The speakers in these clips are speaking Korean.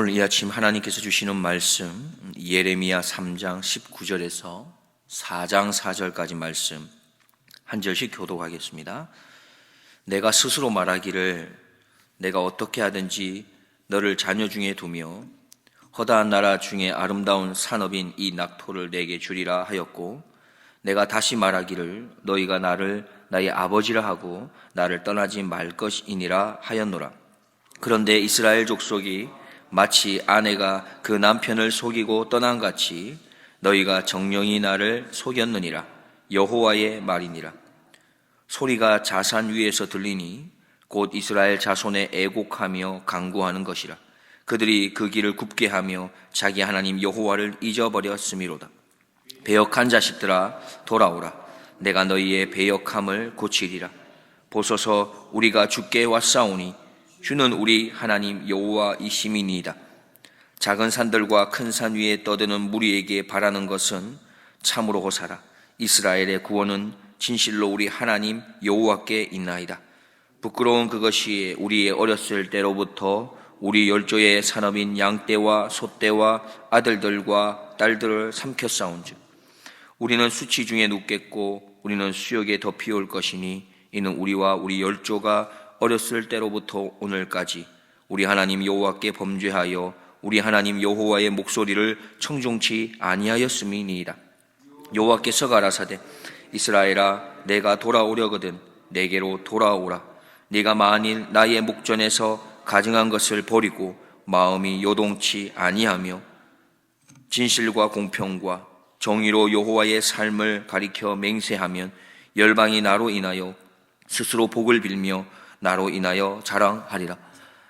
오늘 이 아침 하나님께서 주시는 말씀 예레미야 3장 19절에서 4장 4절까지 말씀 한 절씩 교독하겠습니다. 내가 스스로 말하기를 내가 어떻게 하든지 너를 자녀 중에 두며 허다한 나라 중에 아름다운 산업인 이 낙토를 내게 주리라 하였고, 내가 다시 말하기를 너희가 나를 나의 아버지라 하고 나를 떠나지 말 것이니라 하였노라. 그런데 이스라엘 족속이 마치 아내가 그 남편을 속이고 떠난 같이 너희가 정령이 나를 속였느니라. 여호와의 말이니라. 소리가 자산 위에서 들리니 곧 이스라엘 자손의 애곡하며 간구하는 것이라. 그들이 그 길을 굽게 하며 자기 하나님 여호와를 잊어버렸음이로다. 배역한 자식들아 돌아오라. 내가 너희의 배역함을 고치리라. 보소서 우리가 주께 왔사오니 주는 우리 하나님 여호와이심이니이다. 작은 산들과 큰 산 위에 떠드는 무리에게 바라는 것은 참으로 호사라. 이스라엘의 구원은 진실로 우리 하나님 여호와께 있나이다. 부끄러운 그것이 우리의 어렸을 때로부터 우리 열조의 산업인 양떼와 소떼와 아들들과 딸들을 삼켰사온즉 우리는 수치 중에 눕겠고 우리는 수역에 덮이올 것이니 이는 우리와 우리 열조가 어렸을 때로부터 오늘까지 우리 하나님 여호와께 범죄하여 우리 하나님 여호와의 목소리를 청종치 아니하였음이니이다. 여호와께서 가라사대 이스라엘아 내가 돌아오려거든 내게로 돌아오라. 네가 만일 나의 목전에서 가증한 것을 버리고 마음이 요동치 아니하며 진실과 공평과 정의로 여호와의 삶을 가리켜 맹세하면 열방이 나로 인하여 스스로 복을 빌며 나로 인하여 자랑하리라.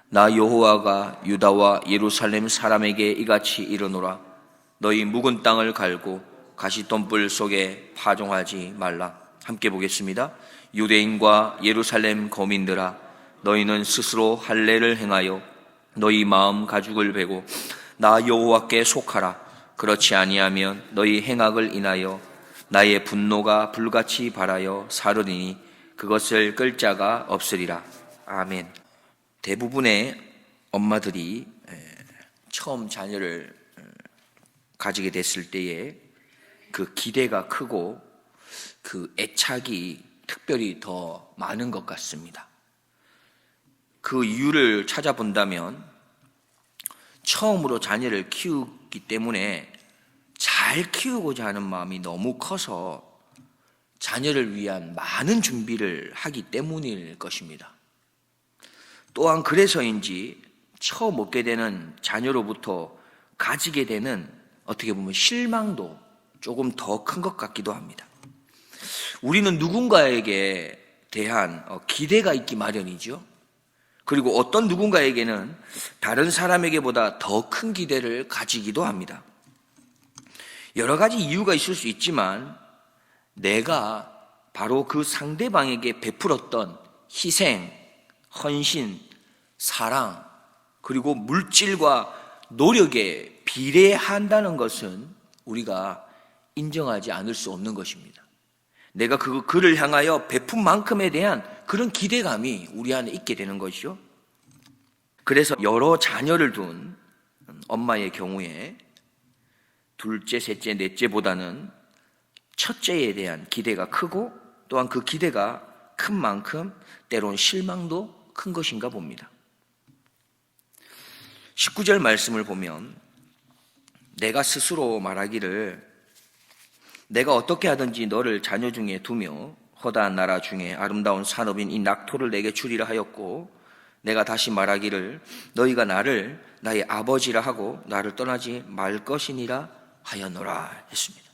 나 여호와가 유다와 예루살렘 사람에게 이같이 이르노라. 너희 묵은 땅을 갈고 가시덤불 속에 파종하지 말라. 함께 보겠습니다. 유대인과 예루살렘 거민들아 너희는 스스로 할례를 행하여 너희 마음 가죽을 베고 나 여호와께 속하라. 그렇지 아니하면 너희 행악을 인하여 나의 분노가 불같이 발하여 사르리니 그것을 끌 자가 없으리라. 아멘. 대부분의 엄마들이 처음 자녀를 가지게 됐을 때에 그 기대가 크고 그 애착이 특별히 더 많은 것 같습니다. 그 이유를 찾아본다면 처음으로 자녀를 키우기 때문에 잘 키우고자 하는 마음이 너무 커서 자녀를 위한 많은 준비를 하기 때문일 것입니다. 또한 그래서인지 처음 얻게 되는 자녀로부터 가지게 되는 어떻게 보면 실망도 조금 더 큰 것 같기도 합니다. 우리는 누군가에게 대한 기대가 있기 마련이죠. 그리고 어떤 누군가에게는 다른 사람에게보다 더 큰 기대를 가지기도 합니다. 여러 가지 이유가 있을 수 있지만 내가 바로 그 상대방에게 베풀었던 희생, 헌신, 사랑, 그리고 물질과 노력에 비례한다는 것은 우리가 인정하지 않을 수 없는 것입니다. 내가 그를 향하여 베푼 만큼에 대한 그런 기대감이 우리 안에 있게 되는 것이죠. 그래서 여러 자녀를 둔 엄마의 경우에 둘째, 셋째, 넷째보다는 첫째에 대한 기대가 크고 또한 그 기대가 큰 만큼 때론 실망도 큰 것인가 봅니다. 19절 말씀을 보면 내가 스스로 말하기를 내가 어떻게 하든지 너를 자녀 중에 두며 허다한 나라 중에 아름다운 산업인 이 낙토를 내게 주리라 하였고, 내가 다시 말하기를 너희가 나를 나의 아버지라 하고 나를 떠나지 말 것이니라 하였노라 했습니다.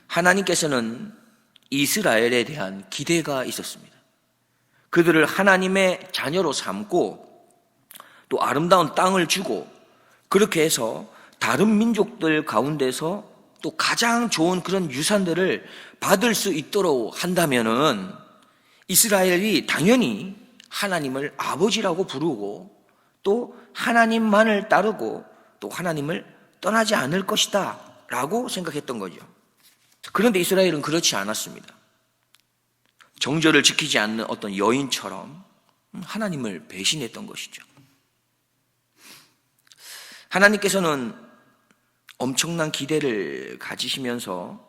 하나님께서는 이스라엘에 대한 기대가 있었습니다. 그들을 하나님의 자녀로 삼고 또 아름다운 땅을 주고 그렇게 해서 다른 민족들 가운데서 또 가장 좋은 그런 유산들을 받을 수 있도록 한다면은 이스라엘이 당연히 하나님을 아버지라고 부르고 또 하나님만을 따르고 또 하나님을 떠나지 않을 것이다 라고 생각했던 거죠. 그런데 이스라엘은 그렇지 않았습니다. 정절을 지키지 않는 어떤 여인처럼 하나님을 배신했던 것이죠. 하나님께서는 엄청난 기대를 가지시면서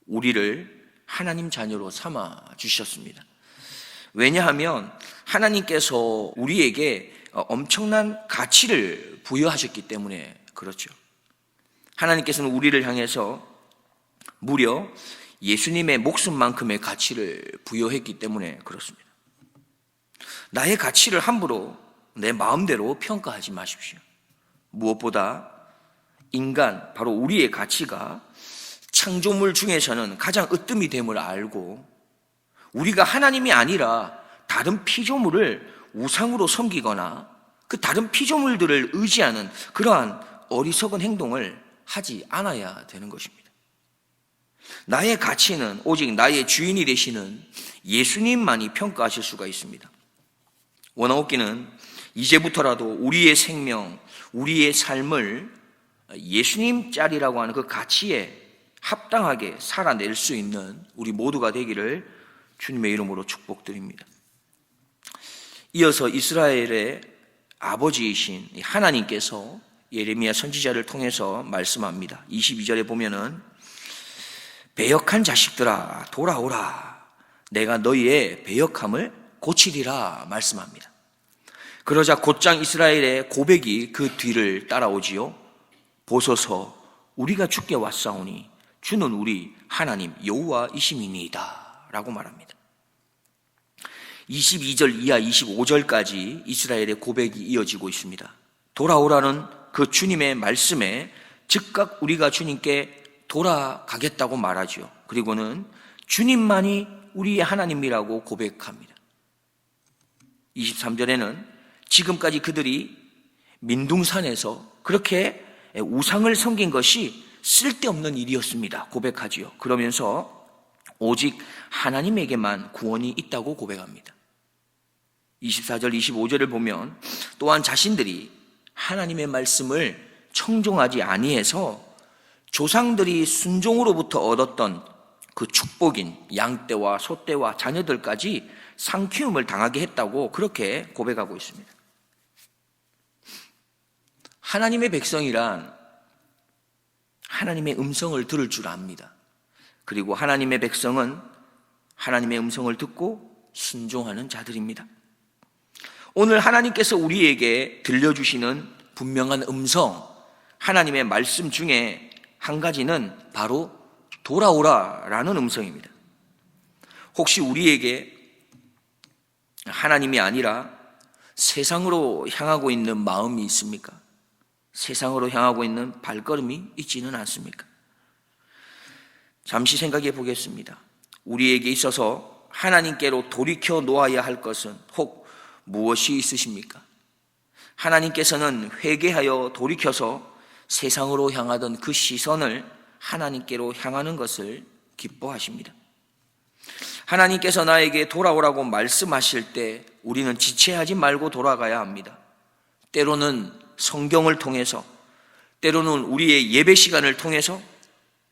우리를 하나님 자녀로 삼아 주셨습니다. 왜냐하면 하나님께서 우리에게 엄청난 가치를 부여하셨기 때문에 그렇죠. 하나님께서는 우리를 향해서 무려 예수님의 목숨만큼의 가치를 부여했기 때문에 그렇습니다. 나의 가치를 함부로 내 마음대로 평가하지 마십시오. 무엇보다 인간, 바로 우리의 가치가 창조물 중에서는 가장 으뜸이 됨을 알고 우리가 하나님이 아니라 다른 피조물을 우상으로 섬기거나 그 다른 피조물들을 의지하는 그러한 어리석은 행동을 하지 않아야 되는 것입니다. 나의 가치는 오직 나의 주인이 되시는 예수님만이 평가하실 수가 있습니다. 원어옥기는 이제부터라도 우리의 생명, 우리의 삶을 예수님 짤이라고 하는 그 가치에 합당하게 살아낼 수 있는 우리 모두가 되기를 주님의 이름으로 축복드립니다. 이어서 이스라엘의 아버지이신 하나님께서 예레미야 선지자를 통해서 말씀합니다. 22절에 보면은 배역한 자식들아 돌아오라, 내가 너희의 배역함을 고치리라 말씀합니다. 그러자 곧장 이스라엘의 고백이 그 뒤를 따라오지요. 보소서, 우리가 주께 왔사오니 주는 우리 하나님 여호와이심이니이다 라고 말합니다. 22절 이하 25절까지 이스라엘의 고백이 이어지고 있습니다. 돌아오라는 그 주님의 말씀에 즉각 우리가 주님께 돌아가겠다고 말하죠. 그리고는 주님만이 우리의 하나님이라고 고백합니다. 23절에는 지금까지 그들이 민둥산에서 그렇게 우상을 섬긴 것이 쓸데없는 일이었습니다 고백하지요. 그러면서 오직 하나님에게만 구원이 있다고 고백합니다. 24절 25절을 보면 또한 자신들이 하나님의 말씀을 청종하지 아니해서 조상들이 순종으로부터 얻었던 그 축복인 양떼와 소떼와 자녀들까지 상키움을 당하게 했다고 그렇게 고백하고 있습니다. 하나님의 백성이란 하나님의 음성을 들을 줄 압니다. 그리고 하나님의 백성은 하나님의 음성을 듣고 순종하는 자들입니다. 오늘 하나님께서 우리에게 들려주시는 분명한 음성, 하나님의 말씀 중에 한 가지는 바로 돌아오라라는 음성입니다. 혹시 우리에게 하나님이 아니라 세상으로 향하고 있는 마음이 있습니까? 세상으로 향하고 있는 발걸음이 있지는 않습니까? 잠시 생각해 보겠습니다. 우리에게 있어서 하나님께로 돌이켜 놓아야 할 것은 혹 무엇이 있으십니까? 하나님께서는 회개하여 돌이켜서 세상으로 향하던 그 시선을 하나님께로 향하는 것을 기뻐하십니다. 하나님께서 나에게 돌아오라고 말씀하실 때 우리는 지체하지 말고 돌아가야 합니다. 때로는 성경을 통해서, 때로는 우리의 예배 시간을 통해서,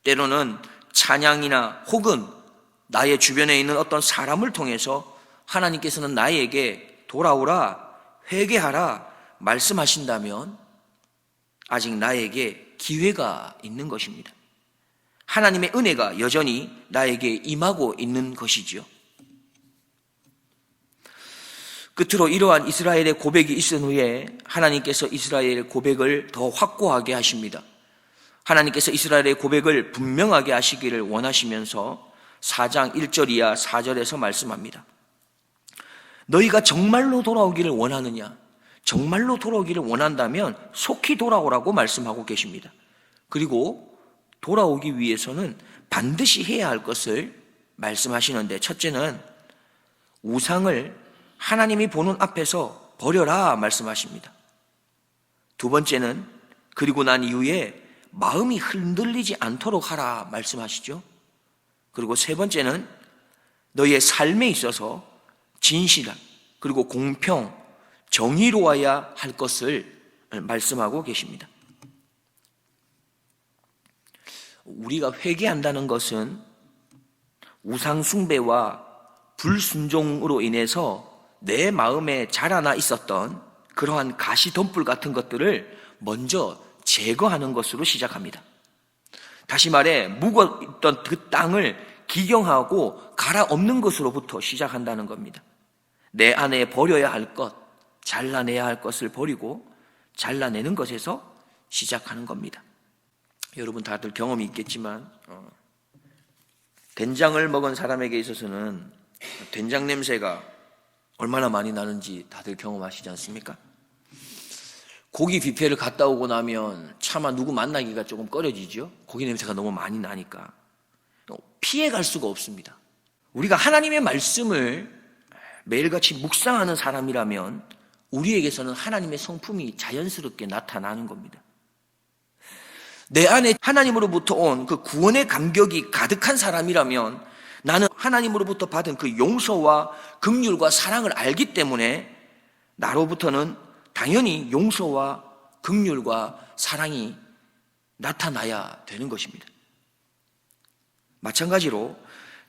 때로는 찬양이나 혹은 나의 주변에 있는 어떤 사람을 통해서 하나님께서는 나에게 돌아오라, 회개하라 말씀하신다면 아직 나에게 기회가 있는 것입니다. 하나님의 은혜가 여전히 나에게 임하고 있는 것이지요. 끝으로 이러한 이스라엘의 고백이 있은 후에 하나님께서 이스라엘의 고백을 더 확고하게 하십니다. 하나님께서 이스라엘의 고백을 분명하게 하시기를 원하시면서 4장 1절 이하 4절에서 말씀합니다. 너희가 정말로 돌아오기를 원하느냐? 정말로 돌아오기를 원한다면 속히 돌아오라고 말씀하고 계십니다. 그리고 돌아오기 위해서는 반드시 해야 할 것을 말씀하시는데, 첫째는 우상을 하나님이 보는 앞에서 버려라 말씀하십니다. 두 번째는 그리고 난 이후에 마음이 흔들리지 않도록 하라 말씀하시죠. 그리고 세 번째는 너희의 삶에 있어서 진실한 그리고 공평, 정의로워야 할 것을 말씀하고 계십니다. 우리가 회개한다는 것은 우상 숭배와 불순종으로 인해서 내 마음에 자라나 있었던 그러한 가시덤불 같은 것들을 먼저 제거하는 것으로 시작합니다. 다시 말해 묵었던 그 땅을 기경하고 갈아엎는 것으로부터 시작한다는 겁니다. 내 안에 버려야 할 것, 잘라내야 할 것을 버리고 잘라내는 것에서 시작하는 겁니다. 여러분 다들 경험이 있겠지만 된장을 먹은 사람에게 있어서는 된장 냄새가 얼마나 많이 나는지 다들 경험하시지 않습니까? 고기 뷔페를 갔다 오고 나면 차마 누구 만나기가 조금 꺼려지죠. 고기 냄새가 너무 많이 나니까 피해갈 수가 없습니다. 우리가 하나님의 말씀을 매일같이 묵상하는 사람이라면 우리에게서는 하나님의 성품이 자연스럽게 나타나는 겁니다. 내 안에 하나님으로부터 온 그 구원의 감격이 가득한 사람이라면 나는 하나님으로부터 받은 그 용서와 긍휼과 사랑을 알기 때문에 나로부터는 당연히 용서와 긍휼과 사랑이 나타나야 되는 것입니다. 마찬가지로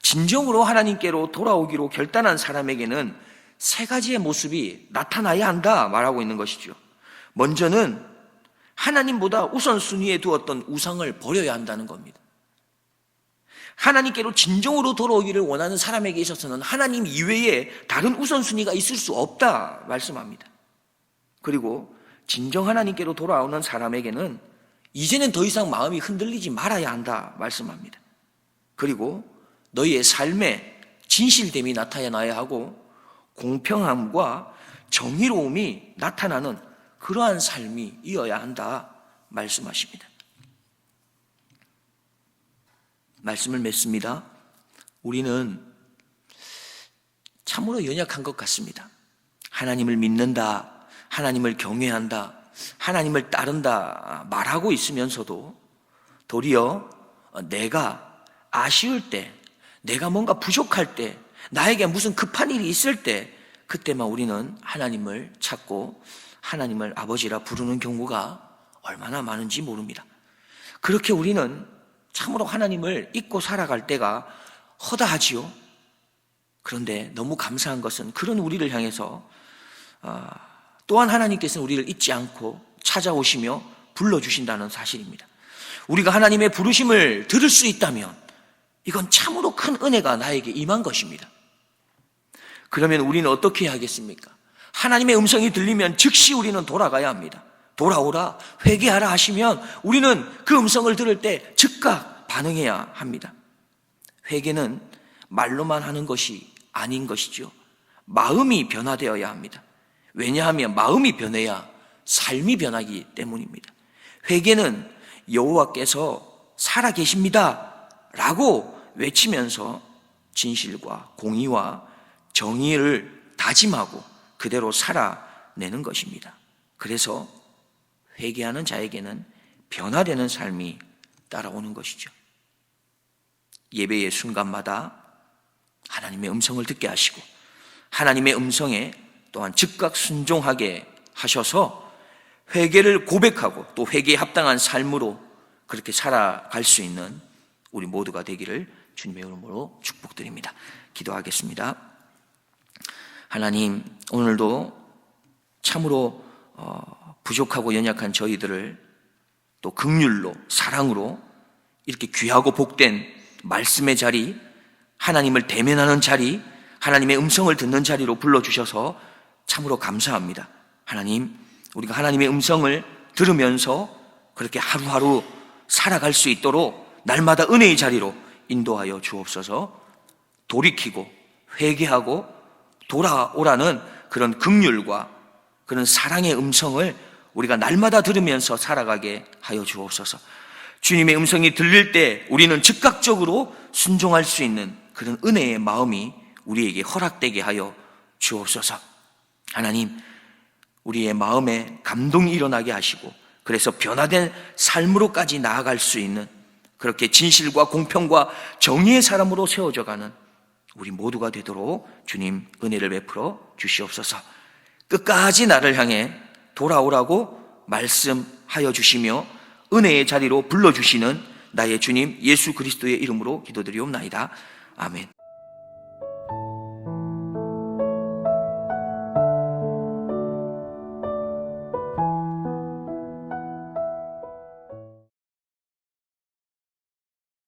진정으로 하나님께로 돌아오기로 결단한 사람에게는 세 가지의 모습이 나타나야 한다 말하고 있는 것이죠. 먼저는 하나님보다 우선순위에 두었던 우상을 버려야 한다는 겁니다. 하나님께로 진정으로 돌아오기를 원하는 사람에게 있어서는 하나님 이외에 다른 우선순위가 있을 수 없다 말씀합니다. 그리고 진정 하나님께로 돌아오는 사람에게는 이제는 더 이상 마음이 흔들리지 말아야 한다 말씀합니다. 그리고 너희의 삶에 진실됨이 나타나야 하고 공평함과 정의로움이 나타나는 그러한 삶이 이어야 한다 말씀하십니다. 말씀을 맺습니다. 우리는 참으로 연약한 것 같습니다. 하나님을 믿는다, 하나님을 경외한다, 하나님을 따른다 말하고 있으면서도 도리어 내가 아쉬울 때, 내가 뭔가 부족할 때, 나에게 무슨 급한 일이 있을 때 그때만 우리는 하나님을 찾고 하나님을 아버지라 부르는 경우가 얼마나 많은지 모릅니다. 그렇게 우리는 참으로 하나님을 잊고 살아갈 때가 허다하지요. 그런데 너무 감사한 것은 그런 우리를 향해서 또한 하나님께서는 우리를 잊지 않고 찾아오시며 불러주신다는 사실입니다. 우리가 하나님의 부르심을 들을 수 있다면 이건 참으로 큰 은혜가 나에게 임한 것입니다. 그러면 우리는 어떻게 해야 하겠습니까? 하나님의 음성이 들리면 즉시 우리는 돌아가야 합니다. 돌아오라, 회개하라 하시면 우리는 그 음성을 들을 때 즉각 반응해야 합니다. 회개는 말로만 하는 것이 아닌 것이죠. 마음이 변화되어야 합니다. 왜냐하면 마음이 변해야 삶이 변하기 때문입니다. 회개는 여호와께서 살아계십니다 라고 외치면서 진실과 공의와 정의를 다짐하고 그대로 살아내는 것입니다. 그래서 회개하는 자에게는 변화되는 삶이 따라오는 것이죠. 예배의 순간마다 하나님의 음성을 듣게 하시고 하나님의 음성에 또한 즉각 순종하게 하셔서 회개를 고백하고 또 회개에 합당한 삶으로 그렇게 살아갈 수 있는 우리 모두가 되기를 주님의 이름으로 축복드립니다. 기도하겠습니다. 하나님, 오늘도 참으로 부족하고 연약한 저희들을 또 긍휼로 사랑으로 이렇게 귀하고 복된 말씀의 자리, 하나님을 대면하는 자리, 하나님의 음성을 듣는 자리로 불러주셔서 참으로 감사합니다. 하나님, 우리가 하나님의 음성을 들으면서 그렇게 하루하루 살아갈 수 있도록 날마다 은혜의 자리로 인도하여 주옵소서. 돌이키고 회개하고 돌아오라는 그런 긍휼과 그런 사랑의 음성을 우리가 날마다 들으면서 살아가게 하여 주옵소서. 주님의 음성이 들릴 때 우리는 즉각적으로 순종할 수 있는 그런 은혜의 마음이 우리에게 허락되게 하여 주옵소서. 하나님, 우리의 마음에 감동이 일어나게 하시고 그래서 변화된 삶으로까지 나아갈 수 있는 그렇게 진실과 공평과 정의의 사람으로 세워져가는 우리 모두가 되도록 주님 은혜를 베풀어 주시옵소서. 끝까지 나를 향해 돌아오라고 말씀하여 주시며 은혜의 자리로 불러주시는 나의 주님 예수 그리스도의 이름으로 기도드리옵나이다. 아멘.